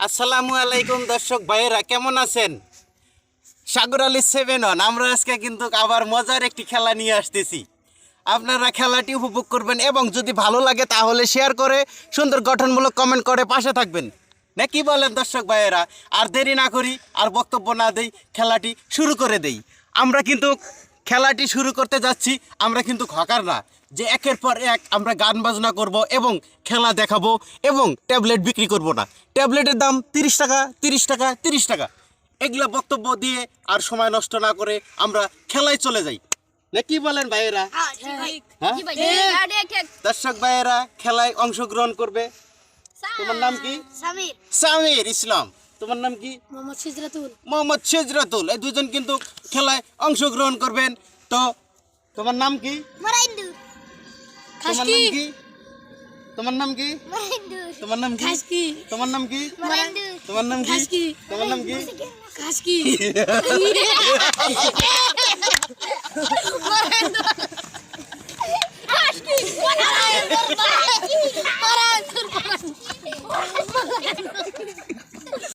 আসসালামু আলাইকুম দর্শক ভাইয়েরা, কেমন আছেন? সাগর আলী 7 অন আমরা আজকে কিন্তু আবার মজার একটি খেলা নিয়ে আসতেছি। আপনারা খেলাটি উপভোগ করবেন এবং যদি ভালো লাগে তাহলে শেয়ার করে সুন্দর গঠনমূলক কমেন্ট করে পাশে থাকবেন। না কি বলেন দর্শক ভাইয়েরা? আর দেরি না করি, আর বক্তব্য না দেই, খেলাটি শুরু করে দেই। আমরা কিন্তু খেলাটি শুরু করতে যাচ্ছি। আমরা কিন্তু হকার না যে একের পর এক আমরা গান বাজনা করব এবং খেলা দেখাবো এবং ট্যাবলেট বিক্রি করব না। ট্যাবলেটের দাম 30 টাকা, 30 টাকা, 30 টাকা। এগুলা বক্তব্য দিয়ে আর সময় নষ্ট না করে আমরা খেলায় চলে যাই। না কি বলেন ভাইয়েরা? হ্যাঁ? দর্শক ভাইয়েরা খেলায় অংশগ্রহণ করবে। তোমার নাম কি? সামির। সামির ইসলাম। তোমার নাম কি? মোহাম্মদ সিজরাতুল। মোহাম্মদ সিজরাতুল। এই দুজন কিন্তু খেলায় অংশগ্রহণ করবেন। তো তোমার নাম কি? মারাইন্দু। তোমার নাম কি? তোমার নাম কি? মারাইন্দু। তোমার নাম কি? খাসকি। তোমার নাম কি? মারাইন্দু। তোমার নাম কি? খাসকি। তোমার নাম কি? খাসকি। মারাইন্দু।